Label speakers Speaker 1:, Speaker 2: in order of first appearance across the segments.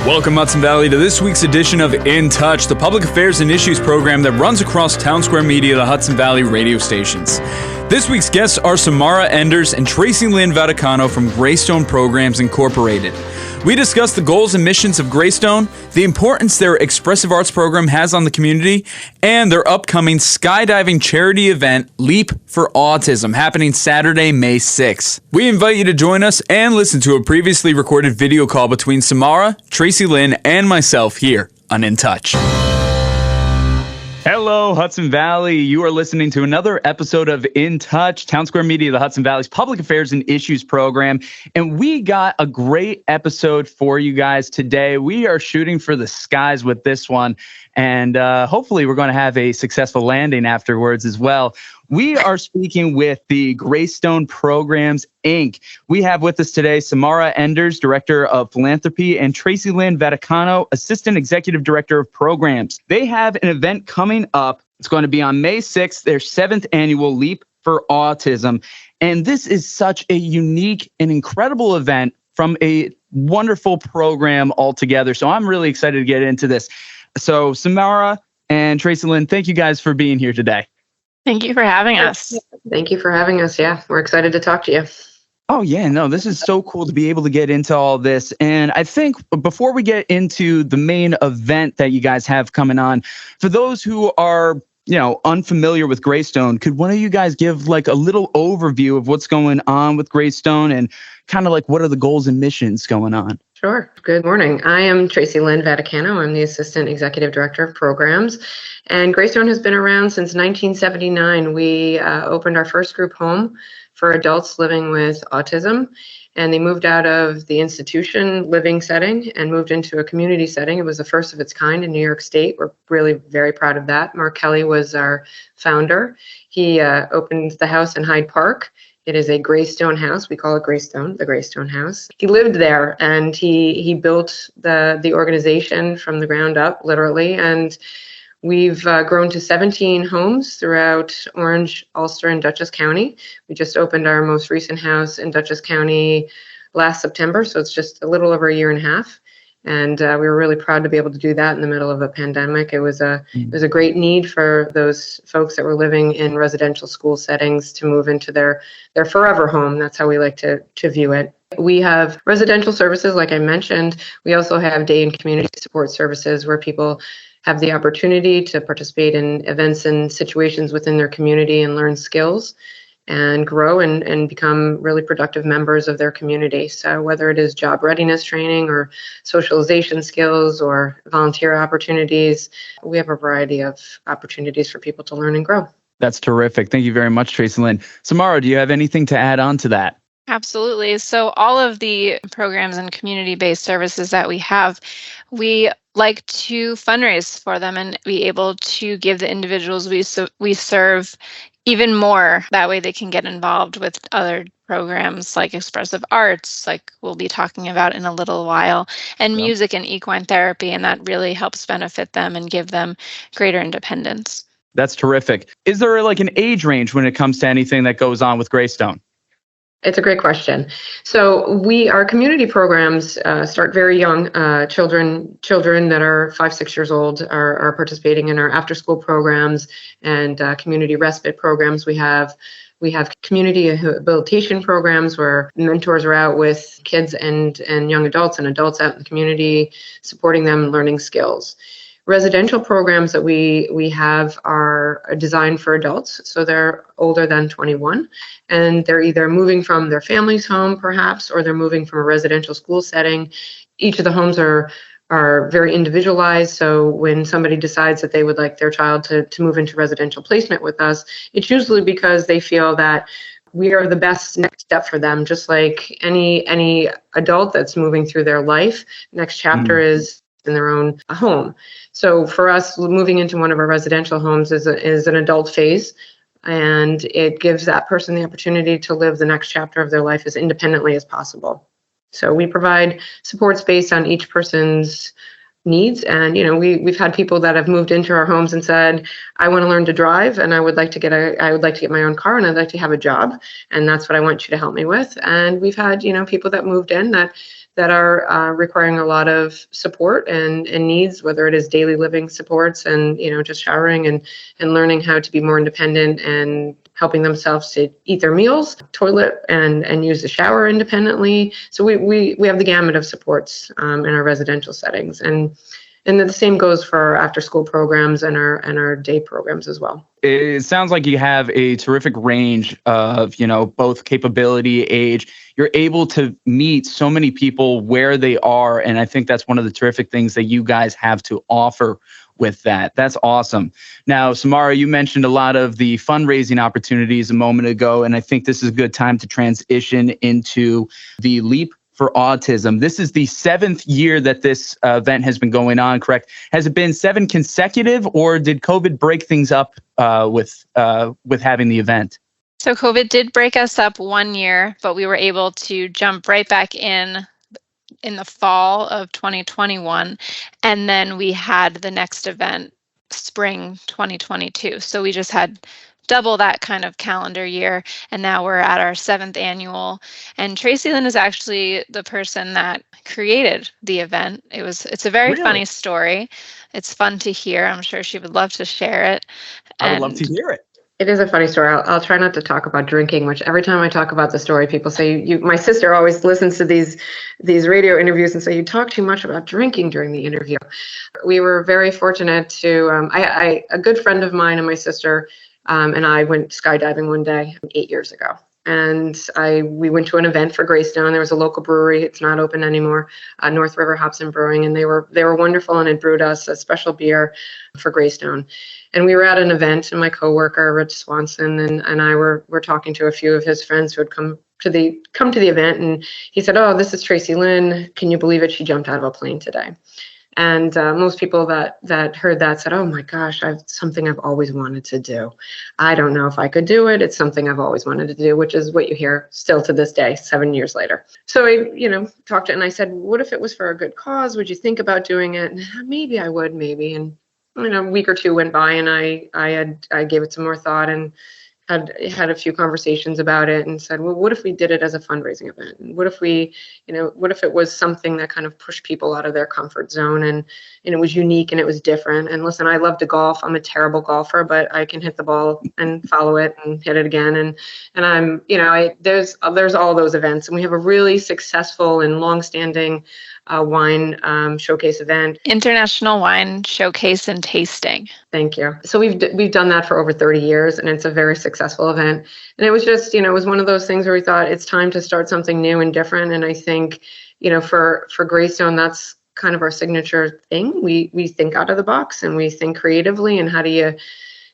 Speaker 1: Welcome, Hudson Valley, to this week's edition of In Touch, the public affairs and issues program that runs across Townsquare Media, the Hudson Valley radio stations. This week's guests are Samara Enders and Tracilyn Vaticano from Greystone Programs Incorporated. We discuss the goals and missions of Greystone, the importance their Expressive Arts Program has on the community, and their upcoming skydiving charity event, Leap for Autism, happening Saturday, May 6th. We invite you to join us and listen to a previously recorded video call between Samara, Tracilyn, and myself here on In Touch. Hello, Hudson Valley. You are listening to another episode of In Touch, Townsquare Media, the Hudson Valley's public affairs and issues program. And we got a great episode for you guys today. We are shooting for the skies with this one. And hopefully we're going to have a successful landing afterwards as well. We are speaking with the Greystone Programs Inc. We have with us today Samara Enders, Director of Philanthropy, and Tracilyn Vaticano, Assistant Executive Director of Programs. They have an event coming up. It's going to be on May 6th, their 7th annual Leap for Autism. And this is such a unique and incredible event from a wonderful program altogether. So I'm really excited to get into this. So Samara and Tracilyn, thank you guys for being here today.
Speaker 2: Thank you for having us.
Speaker 3: Thank you for having us. Yeah, we're excited to talk to you.
Speaker 1: Oh, yeah, no, this is so cool to be able to get into all this. And I think before we get into the main event that you guys have coming on, for those who are, unfamiliar with Greystone, could one of you guys give like a little overview of what's going on with Greystone and kind of like what are the goals and missions going on?
Speaker 3: Sure. Good morning. I am Tracilyn Vaticano. I'm the Assistant Executive Director of Programs. And Greystone has been around since 1979. We opened our first group home for adults living with autism. And they moved out of the institution living setting and moved into a community setting. It was the first of its kind in New York State. We're really very proud of that. Mark Kelly was our founder. He opened the house in Hyde Park. It is a Greystone house. We call it Greystone, the Greystone house. He lived there and he built the organization from the ground up, literally. And we've grown to 17 homes throughout Orange, Ulster, and Dutchess County. We just opened our most recent house in Dutchess County last September, so it's just a little over a year and a half. And we were really proud to be able to do that in the middle of a pandemic. It was a great need for those folks that were living in residential school settings to move into their forever home. That's how we like to view it. We have residential services, like I mentioned. We also have day and community support services where people have the opportunity to participate in events and situations within their community and learn skills and grow and become really productive members of their community. So whether it is job readiness training or socialization skills or volunteer opportunities, we have a variety of opportunities for people to learn and grow.
Speaker 1: That's terrific. Thank you very much, Tracilyn. Samara, do you have anything to add on to that?
Speaker 2: Absolutely. So all of the programs and community-based services that we have, we like to fundraise for them and be able to give the individuals we serve even more. That way they can get involved with other programs like Expressive Arts, like we'll be talking about in a little while, and music and equine therapy, and that really helps benefit them and give them greater independence.
Speaker 1: That's terrific. Is there like an age range when it comes to anything that goes on with Greystone?
Speaker 3: It's a great question. So our community programs start very young. Children that are 5-6 years old are participating in our after-school programs and community respite programs. We have community rehabilitation programs where mentors are out with kids and young adults and adults out in the community, supporting them learning skills. Residential programs that we have are designed for adults, so they're older than 21, and they're either moving from their family's home, perhaps, or they're moving from a residential school setting. Each of the homes are very individualized, so when somebody decides that they would like their child to move into residential placement with us, it's usually because they feel that we are the best next step for them, just like any adult that's moving through their life. Next chapter is in their own home. So for us, moving into one of our residential homes is an adult phase, and it gives that person the opportunity to live the next chapter of their life as independently as possible. So we provide supports based on each person's needs. And, we've had people that have moved into our homes and said, I want to learn to drive and I would like to get my own car and I'd like to have a job. And that's what I want you to help me with. And we've had, people that moved in that that are requiring a lot of support and needs, whether it is daily living supports and, just showering and learning how to be more independent and helping themselves to eat their meals, toilet, and use the shower independently. So we have the gamut of supports in our residential settings. And the same goes for our after-school programs and our day programs as well.
Speaker 1: It sounds like you have a terrific range of, both capability, age. You're able to meet so many people where they are, and I think that's one of the terrific things that you guys have to offer with that. That's awesome. Now, Samara, you mentioned a lot of the fundraising opportunities a moment ago, and I think this is a good time to transition into the Leap for Autism. This is the 7th year that this event has been going on, correct? Has it been 7 consecutive, or did COVID break things up with having the event?
Speaker 2: So COVID did break us up 1 year, but we were able to jump right back in the fall of 2021. And then we had the next event, spring 2022. So we just had double that kind of calendar year. And now we're at our 7th annual. And Tracilyn is actually the person that created the event. It's a very funny story. It's fun to hear. I'm sure she would love to share it.
Speaker 1: I would love to hear it.
Speaker 3: It is a funny story. I'll try not to talk about drinking, which every time I talk about the story, people say, my sister always listens to these radio interviews and say, you talk too much about drinking during the interview. We were very fortunate to, a good friend of mine and my sister and I went skydiving one day 8 years ago. And we went to an event for Greystone. There was a local brewery. It's not open anymore, North River Hobson Brewing, and they were wonderful and had brewed us a special beer for Greystone. And we were at an event, and my coworker Rich Swanson and I were talking to a few of his friends who had come to the event, and he said, "Oh, this is Tracilyn. Can you believe it? She jumped out of a plane today." And most people that heard that said, "Oh my gosh, something I've always wanted to do. I don't know if I could do it. It's something I've always wanted to do," which is what you hear still to this day, 7 years later. So I, talked to it and I said, "What if it was for a good cause? Would you think about doing it?" And maybe I would, maybe. And a week or two went by, and I gave it some more thought and had a few conversations about it and said, well, what if we did it as a fundraising event? And what if what if it was something that kind of pushed people out of their comfort zone and it was unique and it was different? And listen, I love to golf. I'm a terrible golfer, but I can hit the ball and follow it and hit it again. And I'm, there's all those events, and we have a really successful and longstanding wine showcase event.
Speaker 2: International Wine Showcase and Tasting.
Speaker 3: Thank you. So we've done that for over 30 years, and it's a very successful event. And it was just, it was one of those things where we thought it's time to start something new and different. And I think, for Greystone, that's kind of our signature thing. We think out of the box and we think creatively. And how do you,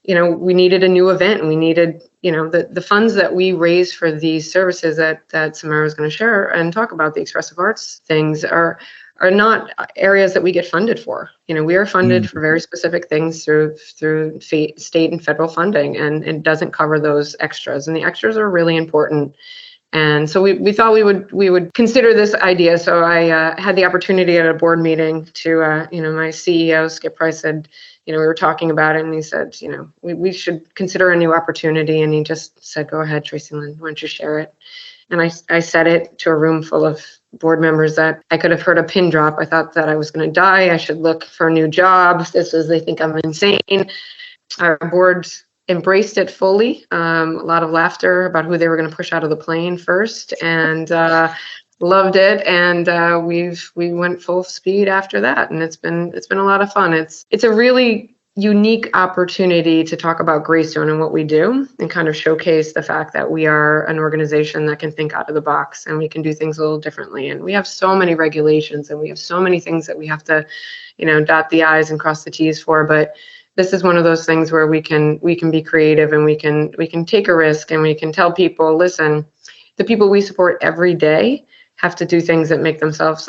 Speaker 3: we needed a new event, and we needed, the funds that we raise for these services that Samara is going to share and talk about, the expressive arts things are not areas that we get funded for. We are funded for very specific things through state and federal funding, and it doesn't cover those extras. And the extras are really important. And so we thought we would consider this idea. So I had the opportunity at a board meeting to, my CEO, Skip Price, said, we were talking about it, and he said, we should consider a new opportunity. And he just said, go ahead, Tracilyn, why don't you share it? And I said it to a room full of board members that I could have heard a pin drop. I thought that I was going to die. I should look for a new job. They think I'm insane. Our board embraced it fully. A lot of laughter about who they were going to push out of the plane first, and loved it. And we went full speed after that, and it's been a lot of fun. It's a really unique opportunity to talk about Greystone and what we do, and kind of showcase the fact that we are an organization that can think out of the box, and we can do things a little differently. And we have so many regulations, and we have so many things that we have to, dot the I's and cross the T's for. But this is one of those things where we can be creative, and we can take a risk, and we can tell people, listen, the people we support every day have to do things that make themselves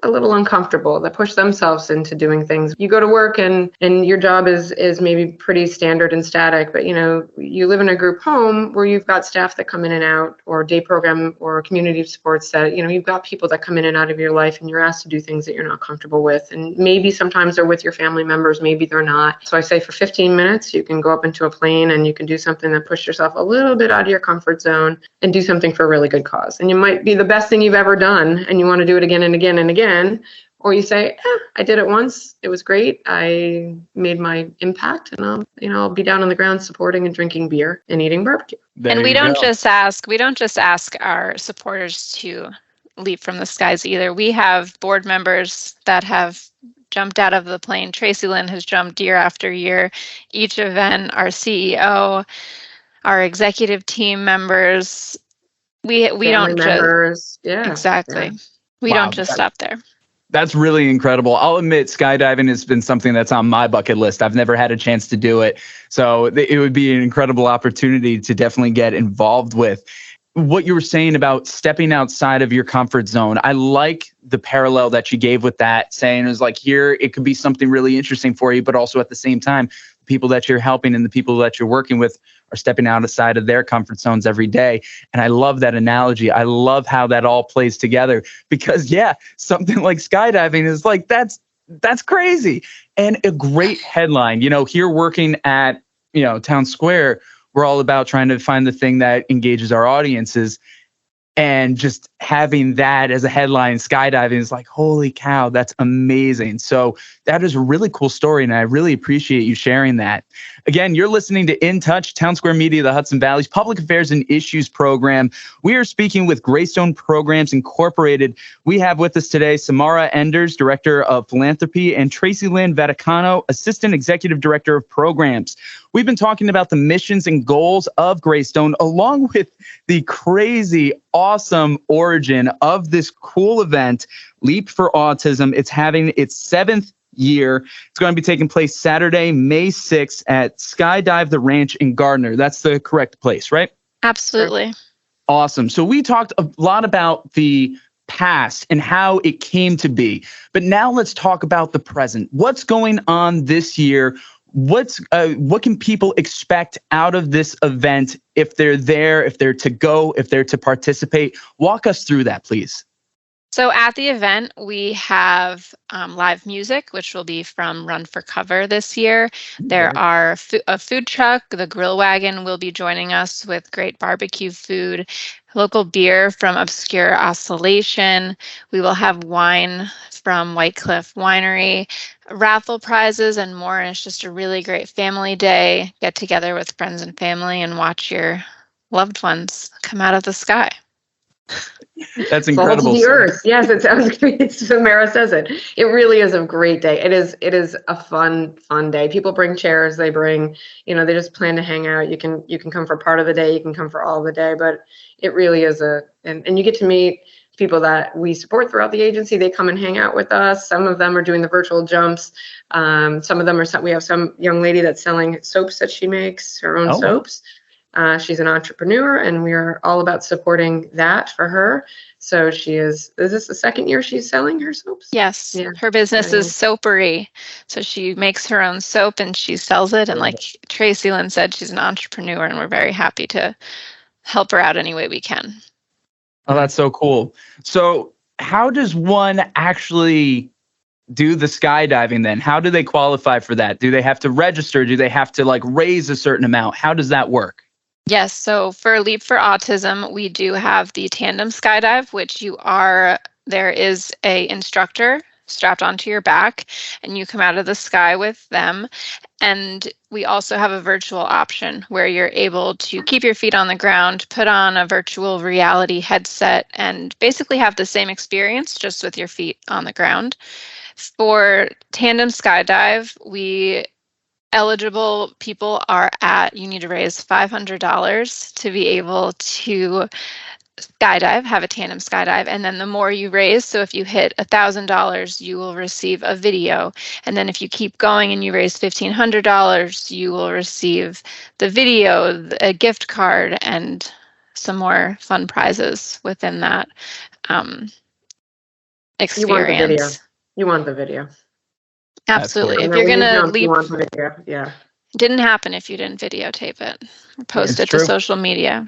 Speaker 3: a little uncomfortable, that push themselves into doing things. You go to work and your job is maybe pretty standard and static, but you live in a group home where you've got staff that come in and out, or day program or community supports that, you've got people that come in and out of your life, and you're asked to do things that you're not comfortable with. And maybe sometimes they're with your family members, maybe they're not. So I say for 15 minutes, you can go up into a plane and you can do something that push yourself a little bit out of your comfort zone and do something for a really good cause. And you might be the best thing you've ever done, and you want to do it again and again and again, or you say, I did it once, it was great, I made my impact, and I'll be down on the ground supporting and drinking beer and eating barbecue.
Speaker 2: And we don't just ask our supporters to leap from the skies either. We have board members that have jumped out of the plane. Tracilyn has jumped year after year. Each event, our CEO, our executive team members, we don't just, exactly. Yeah. We don't just stop there.
Speaker 1: That's really incredible. I'll admit, skydiving has been something that's on my bucket list. I've never had a chance to do it. So it would be an incredible opportunity to definitely get involved with. What you were saying about stepping outside of your comfort zone, I like the parallel that you gave with that, saying it was like, here, it could be something really interesting for you, but also at the same time, the people that you're helping and the people that you're working with are stepping outside of their comfort zones every day. And I love that analogy. I love how that all plays together, because something like skydiving is like, that's crazy. And a great headline, here working at, Townsquare, we're all about trying to find the thing that engages our audiences. And just having that as a headline, skydiving, is like, holy cow, that's amazing. So that is a really cool story, and I really appreciate you sharing that. Again, you're listening to In Touch, Townsquare Media, the Hudson Valley's Public Affairs and Issues program. We are speaking with Greystone Programs Incorporated. We have with us today Samara Enders, Director of Philanthropy, and Tracilyn Vaticano, Assistant Executive Director of Programs. We've been talking about the missions and goals of Greystone, along with the crazy, awesome origin of this cool event, Leap for Autism. It's having its 7th year. It's going to be taking place Saturday, May 6th at Skydive the Ranch in Gardner. That's the correct place, right?
Speaker 2: Absolutely.
Speaker 1: Awesome. So we talked a lot about the past and how it came to be, but now let's talk about the present. What's going on this year? What can people expect out of this event if they're there, if they're to go, if they're to participate? Walk us through that, please.
Speaker 2: So at the event, we have live music, which will be from Run for Cover this year. There are a food truck. The Grill Wagon will be joining us with great barbecue food, local beer from Obscure Oscillation. We will have wine from White Cliff Winery, raffle prizes, and more. And it's just a really great family day. Get together with friends and family and watch your loved ones come out of the sky.
Speaker 1: That's incredible.
Speaker 3: Fall to the earth. Yes, it sounds great. Samara says it. It really is a great day. It is a fun day. People bring chairs. They bring, they just plan to hang out. You can come for part of the day. You can come for all of the day. But it really is and you get to meet people that we support throughout the agency. They come and hang out with us. Some of them are doing the virtual jumps. Some of them we have some young lady that's selling soaps that she makes, her own soaps. She's an entrepreneur, and we are all about supporting that for her. So is this the second year she's selling her soaps?
Speaker 2: Yes. Yeah. Her business is soapery. So she makes her own soap and she sells it. And like Tracilyn said, she's an entrepreneur, and we're very happy to help her out any way we can.
Speaker 1: Oh, that's so cool. So how does one actually do the skydiving then? How do they qualify for that? Do they have to register? Do they have to raise a certain amount? How does that work?
Speaker 2: Yes. So for Leap for Autism, we do have the tandem skydive, which there is a instructor strapped onto your back, and you come out of the sky with them. And we also have a virtual option where you're able to keep your feet on the ground, put on a virtual reality headset, and basically have the same experience, just with your feet on the ground. For tandem skydive, eligible people you need to raise $500 to be able to skydive, have a tandem skydive. And then the more you raise, so if you hit $1,000, you will receive a video. And then if you keep going and you raise $1,500, you will receive the video, a gift card, and some more fun prizes within that. experience.
Speaker 3: You want the video.
Speaker 2: Absolutely. If you're going to leap,
Speaker 3: you want the video. Yeah.
Speaker 2: Didn't happen if you didn't videotape it or post it to social media.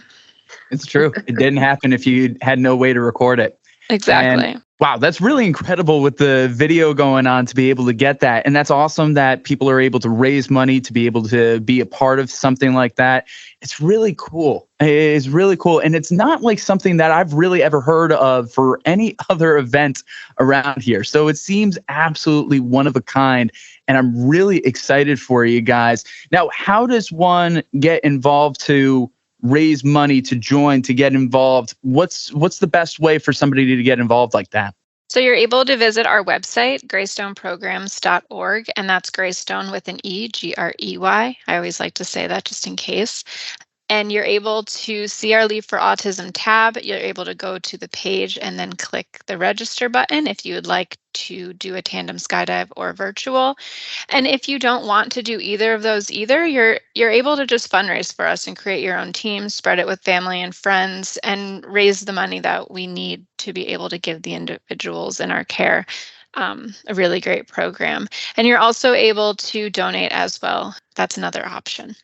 Speaker 1: It's true. It didn't happen if you had no way to record it.
Speaker 2: Exactly.
Speaker 1: And, wow, that's really incredible with the video going on to be able to get that. And that's awesome that people are able to raise money to be able to be a part of something like that. It's really cool. It's really cool. And it's not like something that I've really ever heard of for any other event around here. So it seems absolutely one of a kind. And I'm really excited for you guys. Now, how does one get involved to raise money, to join, to get involved? What's the best way for somebody to get involved like that?
Speaker 2: So you're able to visit our website, greystoneprograms.org, and that's Greystone with an E, Grey. I always like to say that just in case. And you're able to see our Leap for Autism tab. You're able to go to the page and then click the register button if you would like to do a tandem skydive or virtual. And if you don't want to do either of those either, you're able to just fundraise for us and create your own team, spread it with family and friends, and raise the money that we need to be able to give the individuals in our care a really great program. And you're also able to donate as well. That's another option.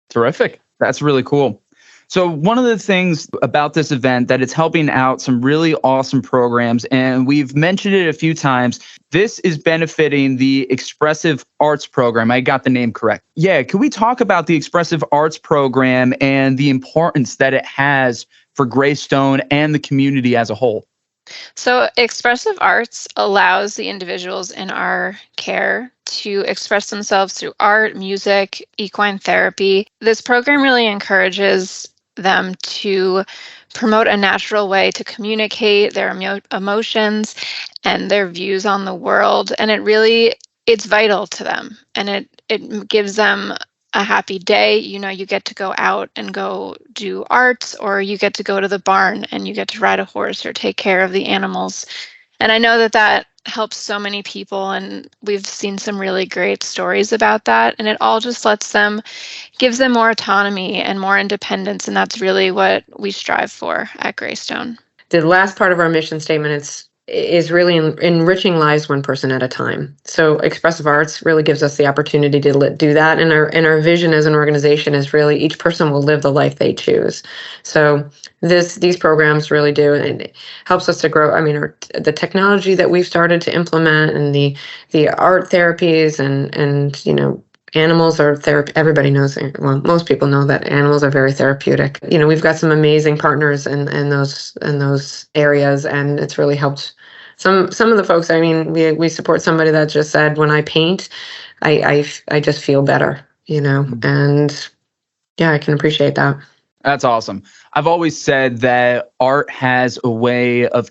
Speaker 1: Terrific. That's really cool. So one of the things about this event that it's helping out some really awesome programs, and we've mentioned it a few times, this is benefiting the Expressive Arts Program. I got the name correct. Yeah, can we talk about the Expressive Arts Program and the importance that it has for Greystone and the community as a whole?
Speaker 2: So Expressive Arts allows the individuals in our care to express themselves through art, music, equine therapy. This program really encourages them to promote a natural way to communicate their emotions and their views on the world. And it's vital to them. And it gives them a happy day. You know, you get to go out and go do art, or you get to go to the barn and you get to ride a horse or take care of the animals. And I know that helps so many people, and we've seen some really great stories about that. And it all just gives them more autonomy and more independence. And that's really what we strive for at Greystone.
Speaker 3: The last part of our mission statement is really enriching lives one person at a time. So Expressive Arts really gives us the opportunity to do that. And our vision as an organization is really each person will live the life they choose. So these programs really do, and it helps us to grow. I mean, the technology that we've started to implement, and the art therapies, and you know, animals are everybody knows, well, most people know that animals are very therapeutic. You know, we've got some amazing partners in those areas, and it's really helped some of the folks. I mean, we support somebody that just said, when I paint, I just feel better, you know, and yeah, I can appreciate that.
Speaker 1: That's awesome. I've always said that art has a way of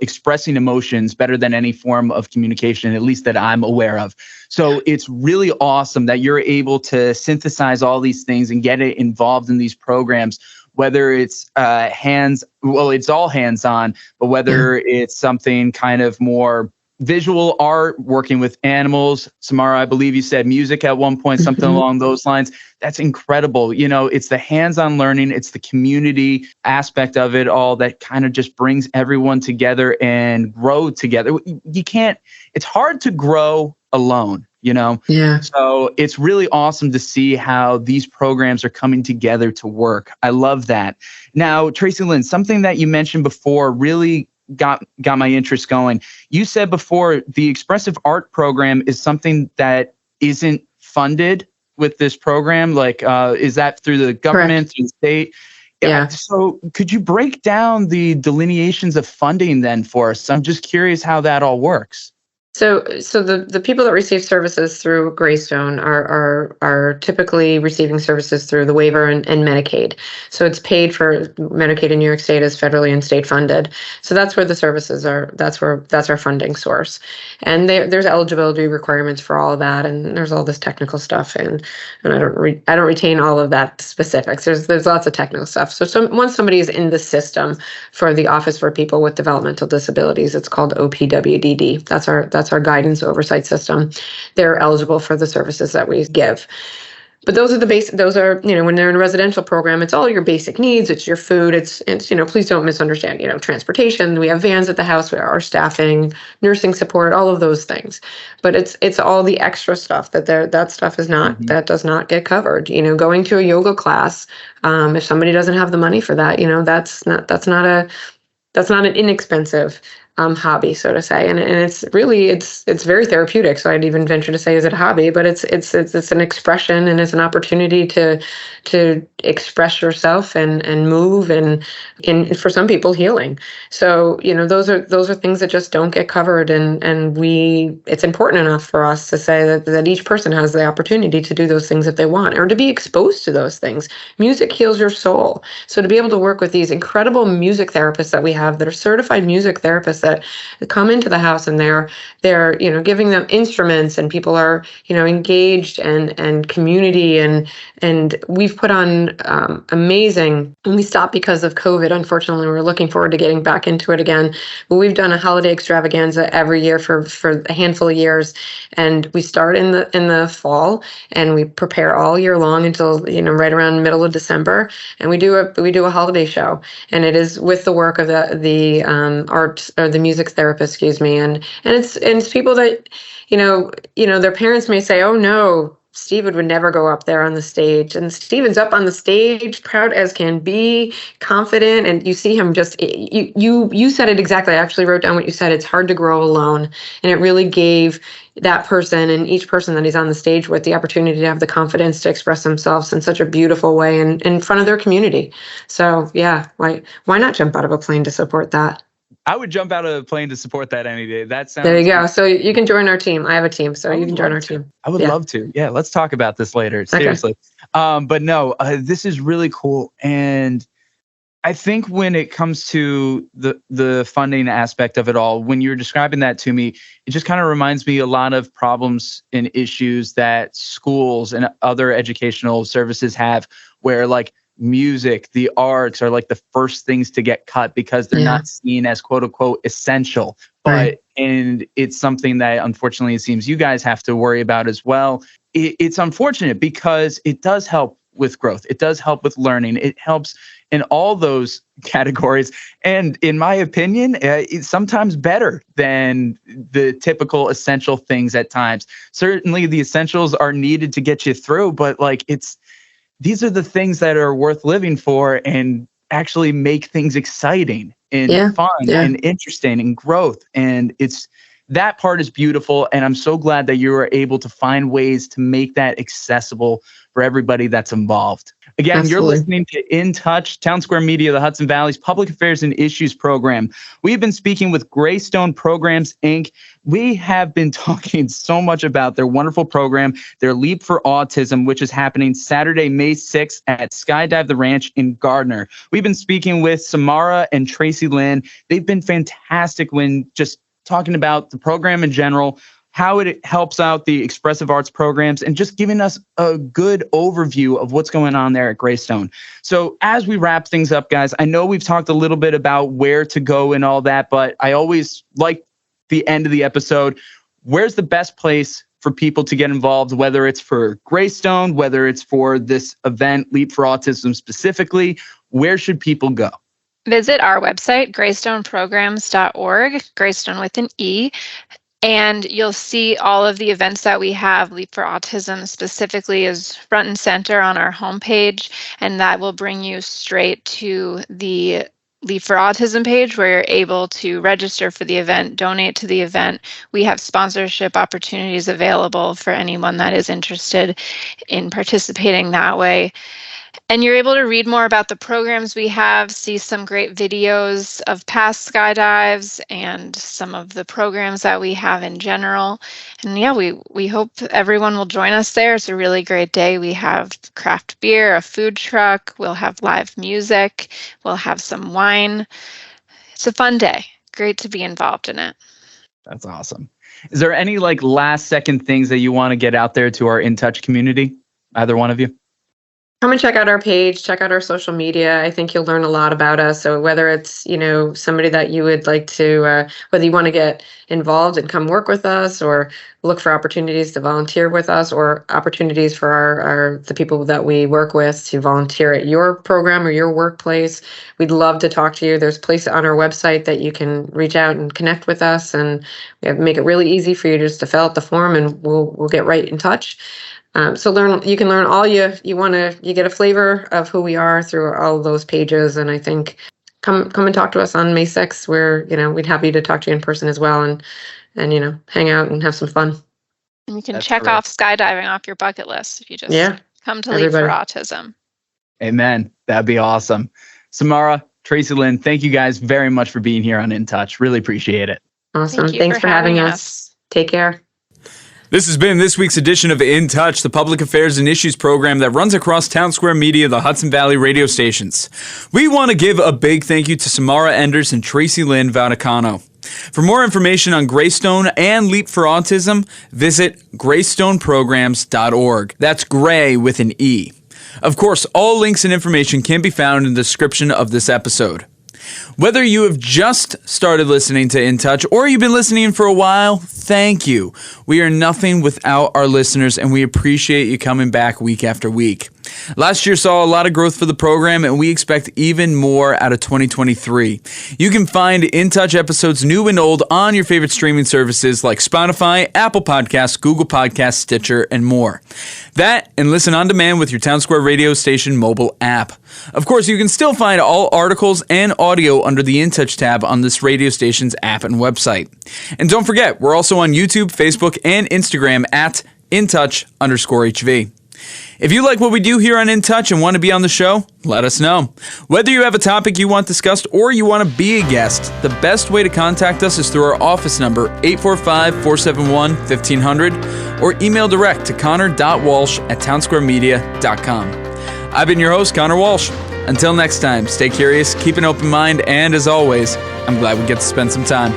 Speaker 1: expressing emotions better than any form of communication, at least that I'm aware of. So it's really awesome that you're able to synthesize all these things and get it involved in these programs, whether it's it's all hands-on, but whether it's something kind of more visual art, working with animals. Samara, I believe you said music at one point, something along those lines. That's incredible. You know, it's the hands-on learning, it's the community aspect of it all that kind of just brings everyone together and grow together. It's hard to grow alone, you know?
Speaker 3: Yeah.
Speaker 1: So it's really awesome to see how these programs are coming together to work. I love that. Now, Tracilyn, something that you mentioned before really got my interest going. You said before the Expressive Art Program is something that isn't funded with this program. Like, is that through the government, through the state?
Speaker 3: Yeah.
Speaker 1: So could you break down the delineations of funding then for us? I'm just curious how that all works.
Speaker 3: So the people that receive services through Greystone are typically receiving services through the waiver and Medicaid. So it's paid for. Medicaid in New York State is federally and state funded. So that's where the services are. That's our funding source. And there's eligibility requirements for all of that, and there's all this technical stuff. And I don't retain all of that specifics. There's lots of technical stuff. So once somebody is in the system for the Office for People with Developmental Disabilities, it's called OPWDD. That's our guidance oversight system. They're eligible for the services that we give. But those are the basic, those are, when they're in a residential program, it's all your basic needs. It's your food. It's, please don't misunderstand, transportation. We have vans at the house, our staffing, nursing support, all of those things. But it's all the extra stuff that stuff is not, that does not get covered. Going to a yoga class, if somebody doesn't have the money for that, that's not an inexpensive hobby, so to say, and it's really it's very therapeutic. So I'd even venture to say, is it a hobby? But it's an expression, and it's an opportunity to express yourself and move, and for some people, healing. So those are things that just don't get covered, and it's important enough for us to say that each person has the opportunity to do those things if they want, or to be exposed to those things. Music heals your soul. So to be able to work with these incredible music therapists that we have, that are certified music therapists, that come into the house, and they're giving them instruments, and people are engaged, and community, and we've put on amazing, and we stopped because of COVID, unfortunately. We're looking forward to getting back into it again, but we've done a holiday extravaganza every year for a handful of years, and we start in the fall, and we prepare all year long until right around middle of December, and we do a holiday show, and it is with the work of the art, or the music therapist, excuse me, and it's people that their parents may say, oh no, Steven would never go up there on the stage, and Steven's up on the stage, proud as can be, confident, and you see him just, you said it exactly. I actually wrote down what you said. It's hard to grow alone, and it really gave that person, and each person that he's on the stage with, the opportunity to have the confidence to express themselves in such a beautiful way, and in front of their community. So yeah, why not jump out of a plane to support that?
Speaker 1: I would jump out of a plane to support that any day. That sounds.
Speaker 3: There you go. So you can join our team. I have a team, so you can join our team.
Speaker 1: I would love to. Yeah, let's talk about this later. Seriously. Okay. But no, this is really cool. And I think when it comes to the funding aspect of it all, when you're describing that to me, it just kind of reminds me a lot of problems and issues that schools and other educational services have, where like music, the arts are like the first things to get cut because they're not seen as quote unquote essential. But and it's something that unfortunately it seems you guys have to worry about as well. It's unfortunate because it does help with growth. It does help with learning. It helps in all those categories. And in my opinion, it's sometimes better than the typical essential things at times. Certainly the essentials are needed to get you through, but like these are the things that are worth living for and actually make things exciting and fun and interesting and growth. And that part is beautiful. And I'm so glad that you were able to find ways to make that accessible for everybody that's involved. Again, You're listening to In Touch, Townsquare Media, the Hudson Valley's Public Affairs and Issues program. We've been speaking with Greystone Programs, Inc. We have been talking so much about their wonderful program, their Leap for Autism, which is happening Saturday, May 6th at Skydive the Ranch in Gardner. We've been speaking with Samara and Tracilyn. They've been fantastic when just talking about the program in general, how it helps out the expressive arts programs, and just giving us a good overview of what's going on there at Greystone. So as we wrap things up, guys, I know we've talked a little bit about where to go and all that, but I always like the end of the episode. Where's the best place for people to get involved, whether it's for Greystone, whether it's for this event, Leap for Autism specifically? Where should people go?
Speaker 2: Visit our website, greystoneprograms.org, Greystone with an E, and you'll see all of the events that we have. Leap for Autism specifically is front and center on our homepage, and that will bring you straight to the Leap for Autism page, where you're able to register for the event, donate to the event. We have sponsorship opportunities available for anyone that is interested in participating that way. And you're able to read more about the programs we have, see some great videos of past skydives and some of the programs that we have in general. And yeah, we hope everyone will join us there. It's a really great day. We have craft beer, a food truck, we'll have live music, we'll have some wine. It's a fun day. Great to be involved in it.
Speaker 1: That's awesome. Is there any last second things that you want to get out there to our In Touch community? Either one of you?
Speaker 3: Come and check out our page, check out our social media. I think you'll learn a lot about us. So whether it's, somebody that you would like to, whether you want to get involved and come work with us or look for opportunities to volunteer with us or opportunities for the people that we work with to volunteer at your program or your workplace, we'd love to talk to you. There's a place on our website that you can reach out and connect with us, and we make it really easy for you just to fill out the form and we'll get right in touch. So you can learn all you want to. You get a flavor of who we are through all of those pages, and I think come and talk to us on May 6th. We'd happy to talk to you in person as well, and hang out and have some fun.
Speaker 2: And you can check off skydiving off your bucket list if you just come to Leap for Autism.
Speaker 1: Amen. That'd be awesome. Samara, Tracilyn, thank you guys very much for being here on In Touch. Really appreciate it.
Speaker 3: Awesome. Thanks for having us. Take care.
Speaker 1: This has been this week's edition of In Touch, the public affairs and issues program that runs across Townsquare Media, the Hudson Valley radio stations. We want to give a big thank you to Samara Enders and Tracilyn Vaticano. For more information on Greystone and Leap for Autism, visit greystoneprograms.org. That's Gray with an E. Of course, all links and information can be found in the description of this episode. Whether you have just started listening to In Touch or you've been listening for a while, thank you. We are nothing without our listeners, and we appreciate you coming back week after week. Last year saw a lot of growth for the program, and we expect even more out of 2023. You can find In Touch episodes new and old on your favorite streaming services like Spotify, Apple Podcasts, Google Podcasts, Stitcher, and more. That and listen on demand with your Townsquare radio station mobile app. Of course, you can still find all articles and audio under the In Touch tab on this radio station's app and website. And don't forget, we're also on YouTube, Facebook, and Instagram at InTouch_HV. If you like what we do here on In Touch and want to be on the show, let us know. Whether you have a topic you want discussed or you want to be a guest, the best way to contact us is through our office number, 845-471-1500, or email direct to connor.walsh@townsquaremedia.com. I've been your host, Connor Walsh. Until next time, stay curious, keep an open mind, and as always, I'm glad we get to spend some time.